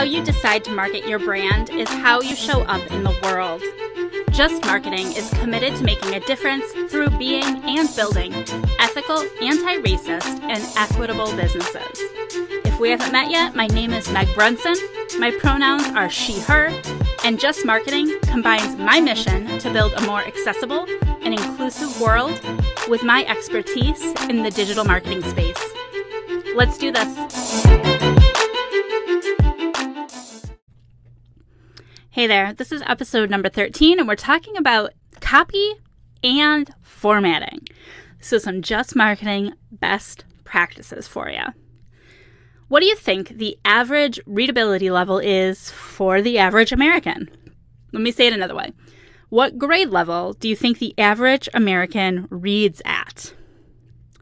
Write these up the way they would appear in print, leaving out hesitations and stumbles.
How you decide to market your brand is how you show up in the world. Just Marketing is committed to making a difference through being and building ethical, anti-racist, and equitable businesses. If we haven't met yet, my name is Meg Brunson, my pronouns are she, her, and Just Marketing combines my mission to build a more accessible and inclusive world with my expertise in the digital marketing space. Let's do this. Hey there, this is episode number 13, and we're talking about copy and formatting. So some Just Marketing best practices for you. What do you think the average readability level is for the average American? Let me say it another way. What grade level do you think the average American reads at?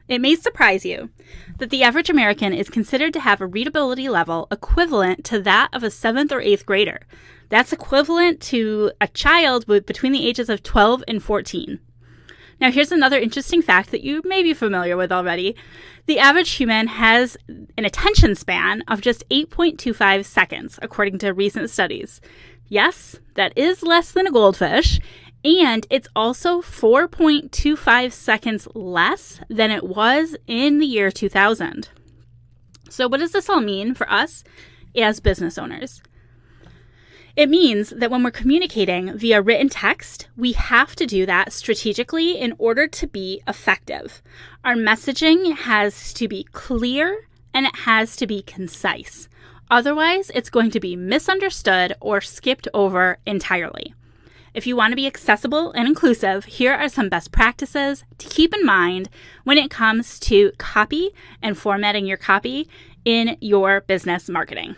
It may surprise you that the average American is considered to have a readability level equivalent to that of a 7th or 8th grader. That's equivalent to a child between the ages of 12 and 14. Now, here's another interesting fact that you may be familiar with already. The average human has an attention span of just 8.25 seconds, according to recent studies. Yes, that is less than a goldfish, and it's also 4.25 seconds less than it was in the year 2000. So what does this all mean for us as business owners? It means that when we're communicating via written text, we have to do that strategically in order to be effective. Our messaging has to be clear and it has to be concise. Otherwise, it's going to be misunderstood or skipped over entirely. If you want to be accessible and inclusive, here are some best practices to keep in mind when it comes to copy and formatting your copy in your business marketing.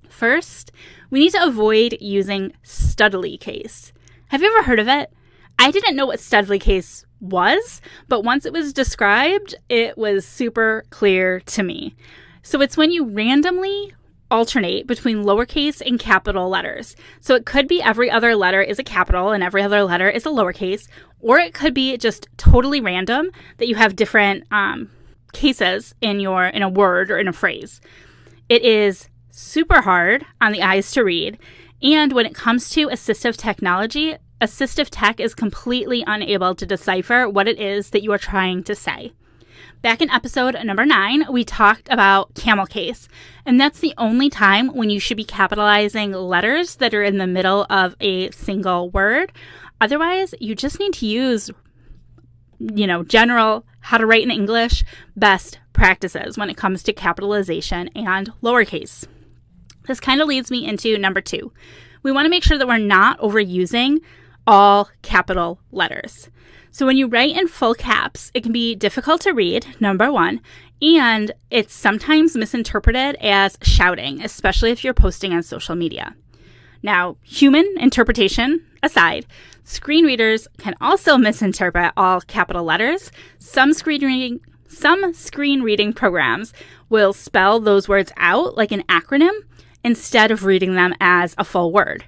First, we need to avoid using Stutterly Case. Have you ever heard of it? I didn't know what Stutterly Case was, but once it was described, it was super clear to me. So it's when you randomly alternate between lowercase and capital letters. So it could be every other letter is a capital and every other letter is a lowercase, or it could be just totally random that you have different cases in a word or in a phrase. It is super hard on the eyes to read, and when it comes to assistive technology, assistive tech is completely unable to decipher what it is that you are trying to say. Back in episode number 9, we talked about camel case, and that's the only time when you should be capitalizing letters that are in the middle of a single word. Otherwise, you just need to use, general how to write in English best practices when it comes to capitalization and lowercase. This kind of leads me into number 2. We want to make sure that we're not overusing all capital letters. So when you write in full caps, it can be difficult to read, number 1, and it's sometimes misinterpreted as shouting, especially if you're posting on social media. Now, human interpretation aside, screen readers can also misinterpret all capital letters. Some screen reading programs will spell those words out like an acronym instead of reading them as a full word.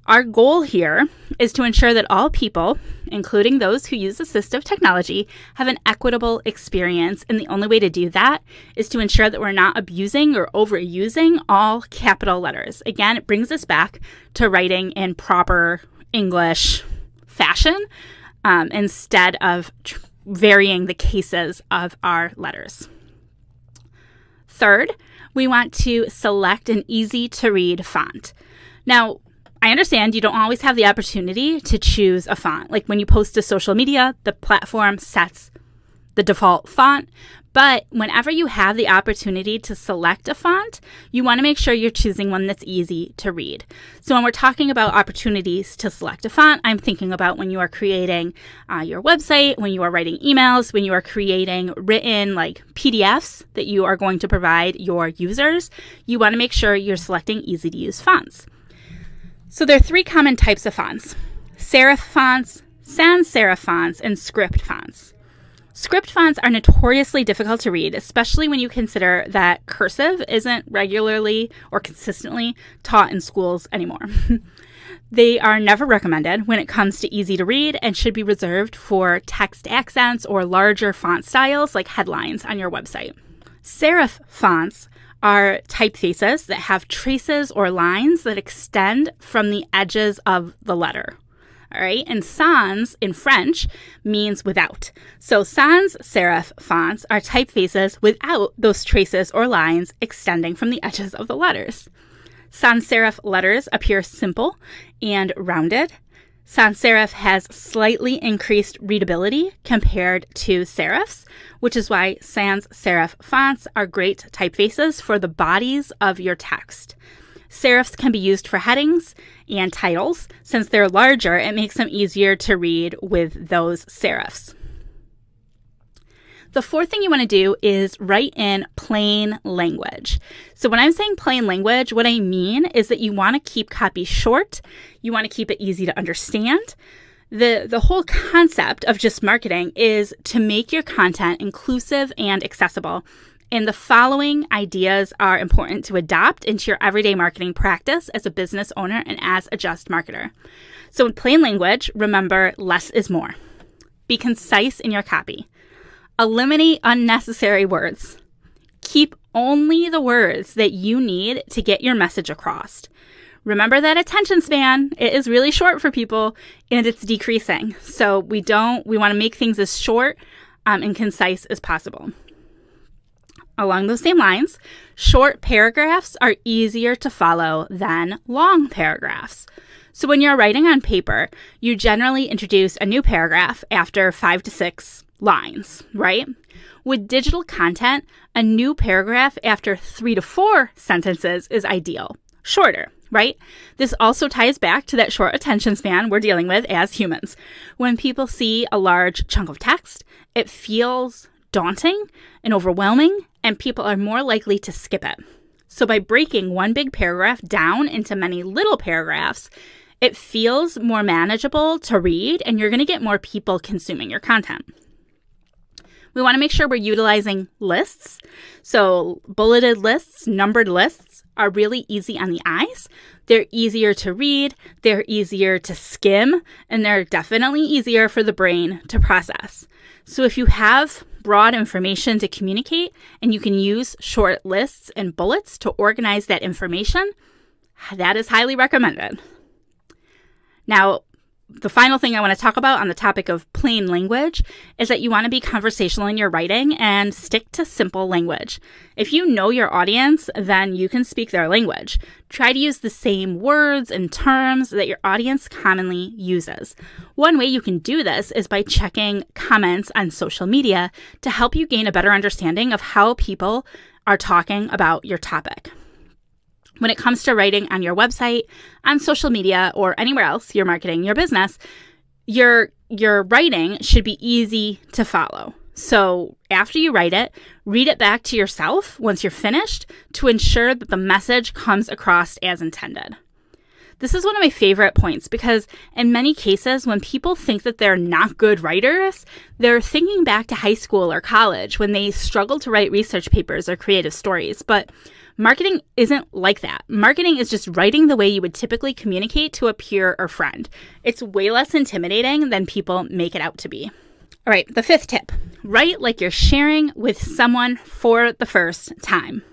Our goal here is to ensure that all people, including those who use assistive technology, have an equitable experience, and the only way to do that is to ensure that we're not abusing or overusing all capital letters. Again, it brings us back to writing in proper English fashion instead of varying the cases of our letters. Third, we want to select an easy-to-read font. Now, I understand you don't always have the opportunity to choose a font. Like when you post to social media, the platform sets the default font. But whenever you have the opportunity to select a font, you want to make sure you're choosing one that's easy to read. So when we're talking about opportunities to select a font, I'm thinking about when you are creating your website, when you are writing emails, when you are creating written PDFs that you are going to provide your users, you want to make sure you're selecting easy to use fonts. So there are 3 common types of fonts: serif fonts, sans serif fonts, and script fonts. Script fonts are notoriously difficult to read, especially when you consider that cursive isn't regularly or consistently taught in schools anymore. They are never recommended when it comes to easy to read and should be reserved for text accents or larger font styles like headlines on your website. Serif fonts are typefaces that have traces or lines that extend from the edges of the letter. All right, and sans in French means without. So sans serif fonts are typefaces without those traces or lines extending from the edges of the letters. Sans serif letters appear simple and rounded. Sans serif has slightly increased readability compared to serifs, which is why sans serif fonts are great typefaces for the bodies of your text. Serifs can be used for headings and titles. Since they're larger, it makes them easier to read with those serifs. The fourth thing you want to do is write in plain language. So when I'm saying plain language, what I mean is that you want to keep copy short. You want to keep it easy to understand. The whole concept of Just Marketing is to make your content inclusive and accessible. And the following ideas are important to adopt into your everyday marketing practice as a business owner and as a Just marketer. So in plain language, remember less is more. Be concise in your copy. Eliminate unnecessary words. Keep only the words that you need to get your message across. Remember that attention span, it is really short for people and it's decreasing. So we want to make things as short and concise as possible. Along those same lines, short paragraphs are easier to follow than long paragraphs. So when you're writing on paper, you generally introduce a new paragraph after 5 to 6 lines, right? With digital content, a new paragraph after 3 to 4 sentences is ideal. Shorter, right? This also ties back to that short attention span we're dealing with as humans. When people see a large chunk of text, it feels daunting and overwhelming, and people are more likely to skip it. So by breaking one big paragraph down into many little paragraphs, it feels more manageable to read, and you're going to get more people consuming your content. We want to make sure we're utilizing lists. So bulleted lists, numbered lists are really easy on the eyes. They're easier to read, they're easier to skim, and they're definitely easier for the brain to process. So if you have broad information to communicate and you can use short lists and bullets to organize that information, that is highly recommended. Now, the final thing I want to talk about on the topic of plain language is that you want to be conversational in your writing and stick to simple language. If you know your audience, then you can speak their language. Try to use the same words and terms that your audience commonly uses. One way you can do this is by checking comments on social media to help you gain a better understanding of how people are talking about your topic. When it comes to writing on your website, on social media, or anywhere else you're marketing your business, your writing should be easy to follow. So after you write it, read it back to yourself once you're finished to ensure that the message comes across as intended. This is one of my favorite points because in many cases, when people think that they're not good writers, they're thinking back to high school or college when they struggled to write research papers or creative stories. But marketing isn't like that. Marketing is just writing the way you would typically communicate to a peer or friend. It's way less intimidating than people make it out to be. All right, the fifth tip, write like you're sharing with someone for the first time.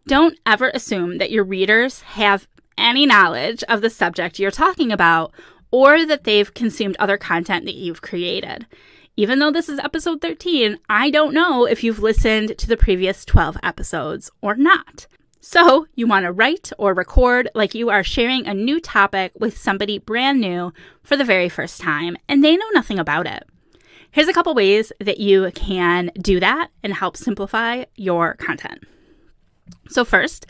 Don't ever assume that your readers have any knowledge of the subject you're talking about or that they've consumed other content that you've created. Even though this is episode 13, I don't know if you've listened to the previous 12 episodes or not. So you want to write or record like you are sharing a new topic with somebody brand new for the very first time, and they know nothing about it. Here's a couple ways that you can do that and help simplify your content. So first,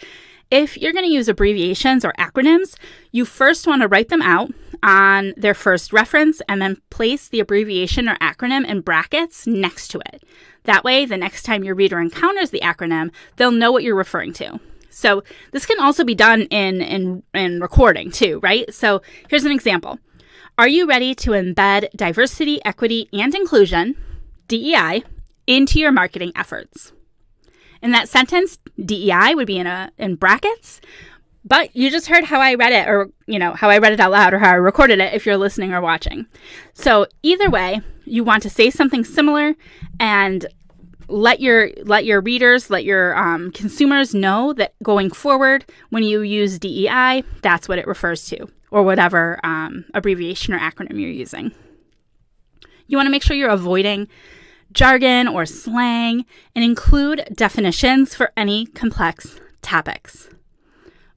if you're going to use abbreviations or acronyms, you first want to write them out on their first reference and then place the abbreviation or acronym in brackets next to it. That way, the next time your reader encounters the acronym, they'll know what you're referring to. So this can also be done in recording too, right? So here's an example. Are you ready to embed diversity, equity, and inclusion, DEI, into your marketing efforts? In that sentence, DEI would be in brackets, but you just heard how I read it, or how I read it out loud, or how I recorded it if you're listening or watching. So either way, you want to say something similar and let your readers, let your consumers know that going forward, when you use DEI, that's what it refers to, or whatever abbreviation or acronym you're using. You want to make sure you're avoiding jargon or slang and include definitions for any complex topics.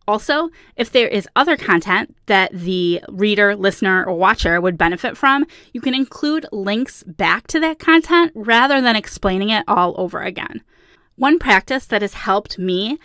Also, if there is other content that the reader, listener, or watcher would benefit from, you can include links back to that content rather than explaining it all over again. One practice that has helped me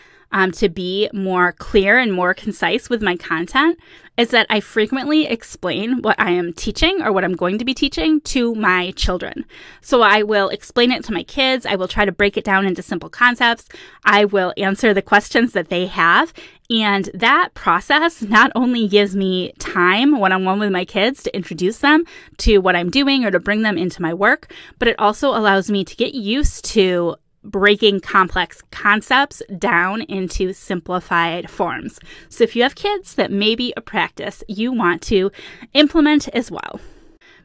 to be more clear and more concise with my content is that I frequently explain what I am teaching or what I'm going to be teaching to my children. So I will explain it to my kids. I will try to break it down into simple concepts. I will answer the questions that they have. And that process not only gives me time one-on-one with my kids to introduce them to what I'm doing or to bring them into my work, but it also allows me to get used to breaking complex concepts down into simplified forms. So if you have kids, that may be a practice you want to implement as well.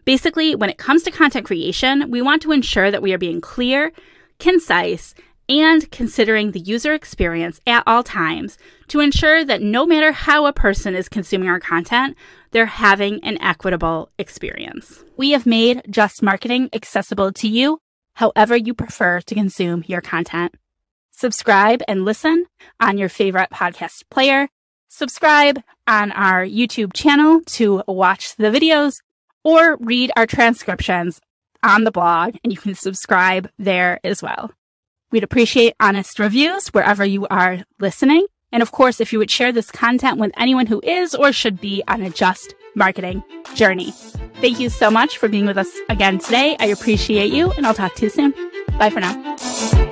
Basically, when it comes to content creation, we want to ensure that we are being clear, concise, and considering the user experience at all times to ensure that no matter how a person is consuming our content, they're having an equitable experience. We have made Just Marketing accessible to you however you prefer to consume your content. Subscribe and listen on your favorite podcast player. Subscribe on our YouTube channel to watch the videos or read our transcriptions on the blog, and you can subscribe there as well. We'd appreciate honest reviews wherever you are listening. And of course, if you would share this content with anyone who is or should be on a Just Marketing journey. Thank you so much for being with us again today. I appreciate you, and I'll talk to you soon. Bye for now.